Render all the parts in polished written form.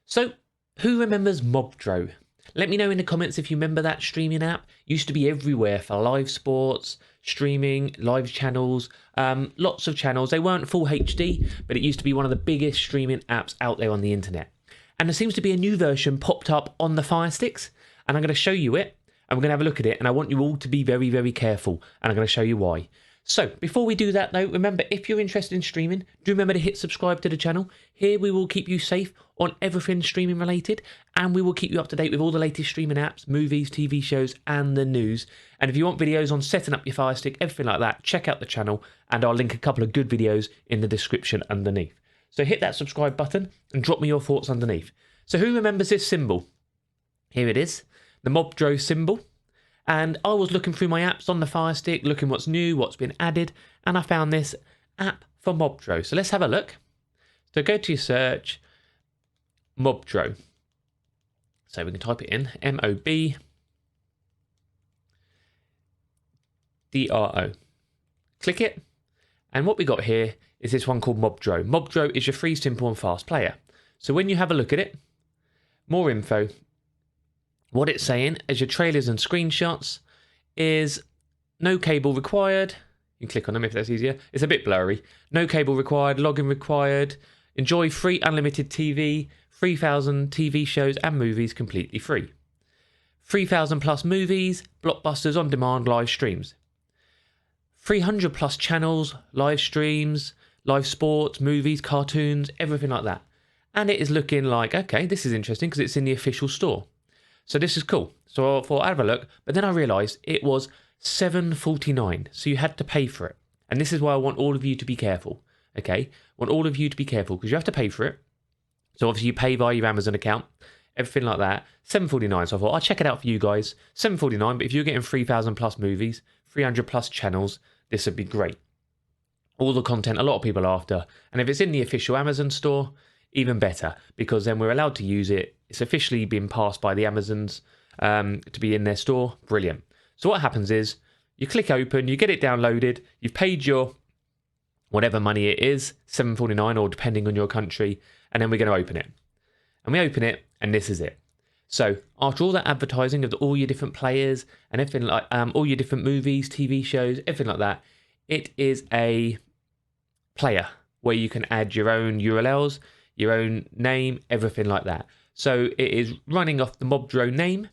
So, who remembers Mobdro? Let me know in the comments if you remember that streaming app. Used to be everywhere for live sports, streaming, live channels, lots of channels. They weren't full HD, but it used to be one of the biggest streaming apps out there on the internet. And there seems to be a new version popped up on the FIRESTICKs, and I'm going to show you it, and we're going to have a look at it, and I want you all to be very, very careful, and I'm going to show you why. So, before we do that though, remember, if you're interested in streaming, do remember to hit subscribe to the channel. Here we will keep you safe on everything streaming related, and we will keep you up to date with all the latest streaming apps, movies, TV shows, and the news. And if you want videos on setting up your Fire Stick, everything like that, check out the channel, and I'll link a couple of good videos in the description underneath. So hit that subscribe button, and drop me your thoughts underneath. So who remembers this symbol? Here it is, the Mobdro symbol. And I was looking through my apps on the Fire Stick, looking what's new, what's been added, and I found this app for Mobdro. So let's have a look. So go to your search, Mobdro. So we can type it in, Mobdro. Click it, and what we got here is this one called Mobdro. Mobdro is your free, simple, and fast player. So when you have a look at it, more info. What it's saying as your trailers and screenshots is no cable required. You can click on them if that's easier. It's a bit blurry. No cable required, login required. Enjoy free unlimited TV, 3,000 TV shows and movies completely free. 3,000 plus movies, blockbusters on demand live streams. 300 plus channels, live streams, live sports, movies, cartoons, everything like that. And it is looking like, okay, this is interesting because it's in the official store. So this is cool. So I thought I'd have a look, but then I realised it was $7.49. So you had to pay for it. And this is why I want all of you to be careful. Okay? I want all of you to be careful because you have to pay for it. So obviously you pay via your Amazon account, everything like that. $7.49. So I thought I'll check it out for you guys. $7.49, but if you're getting 3,000 plus movies, 300 plus channels, this would be great. All the content a lot of people are after. And if it's in the official Amazon store, even better, because then we're allowed to use it. It's officially been passed by the Amazons to be in their store. Brilliant. So what happens is you click open, you get it downloaded, you've paid your whatever money it is, $7.49 or depending on your country, and then we're going to open it. And we open it, and this is it. So after all that advertising of all your different players and everything like all your different movies, TV shows, everything like that, it is a player where you can add your own URLs, your own name, everything like that. So it is running off the Mobdro name.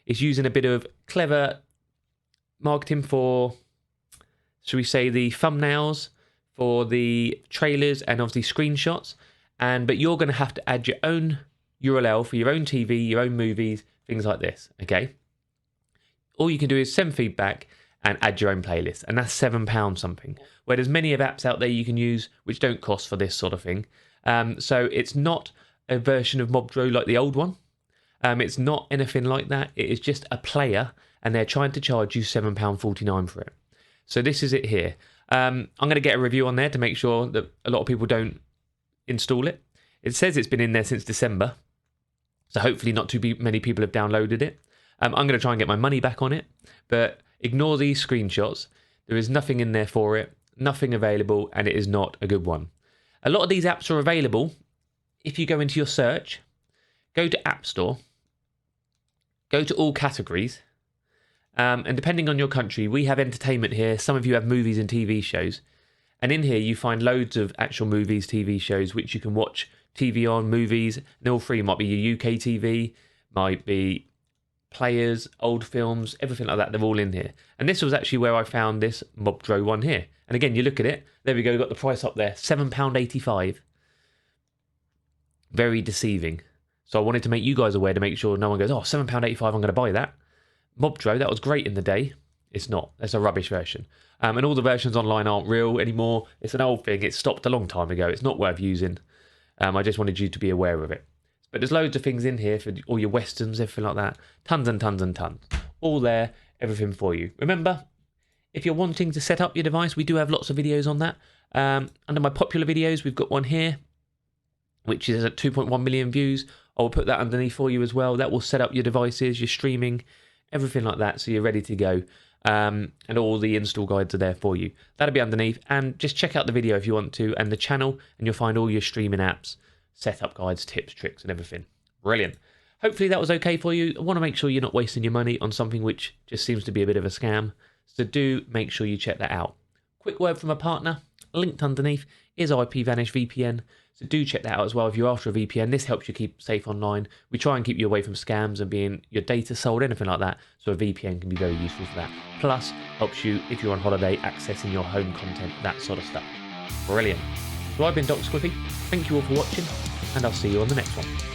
It's using a bit of clever marketing for, should we say, the thumbnails, for the trailers and obviously screenshots. But you're going to have to add your own URL for your own TV, your own movies, things like this, okay? All you can do is send feedback and add your own playlist, and that's £7 something. Where there's many of apps out there you can use which don't cost for this sort of thing. So it's not a version of Mobdro like the old one. It's not anything like that. It is just a player, and they're trying to charge you £7.49 for it. So this is it here. I'm going to get a review on there to make sure that a lot of people don't install it. It says it's been in there since December, so hopefully not too many people have downloaded it. I'm going to try and get my money back on it, but ignore these screenshots. There is nothing in there for it, nothing available, and it is not a good one. A lot of these apps are available. If you go into your search, go to App Store, go to all categories, and depending on your country, we have entertainment here. Some of you have movies and TV shows. And in here, you find loads of actual movies, TV shows, which you can watch TV on, movies, and all free. Might be your UK TV, might be players, old films, everything like that. They're all in here. And this was actually where I found this Mobdro one here. And again, you look at it. There we go. Got the price up there. £7.85. Very deceiving. So I wanted to make you guys aware to make sure no one goes, oh, £7.85, I'm going to buy that. Mobdro, that was great in the day. It's not. It's a rubbish version. And all the versions online aren't real anymore. It's an old thing. It stopped a long time ago. It's not worth using. I just wanted you to be aware of it. But there's loads of things in here for all your westerns, everything like that. Tons and tons and tons. All there, everything for you. Remember, if you're wanting to set up your device, we do have lots of videos on that. Under my popular videos, we've got one here, which is at 2.1 million views. I will put that underneath for you as well. That will set up your devices, your streaming, everything like that, so you're ready to go. And all the install guides are there for you. That'll be underneath. And just check out the video if you want to, and the channel, and you'll find all your streaming apps, setup guides, tips, tricks, and everything. Brilliant. Hopefully that was okay for you. I want to make sure you're not wasting your money on something which just seems to be a bit of a scam. So do make sure you check that out. Quick word from a partner, linked underneath, is IPVanish VPN. So do check that out as well if you're after a VPN. This helps you keep safe online. We try and keep you away from scams and being your data sold, anything like that. So a VPN can be very useful for that. Plus, helps you if you're on holiday, accessing your home content, that sort of stuff. Brilliant. So I've been Dr. Squiffy. Thank you all for watching, and I'll see you on the next one.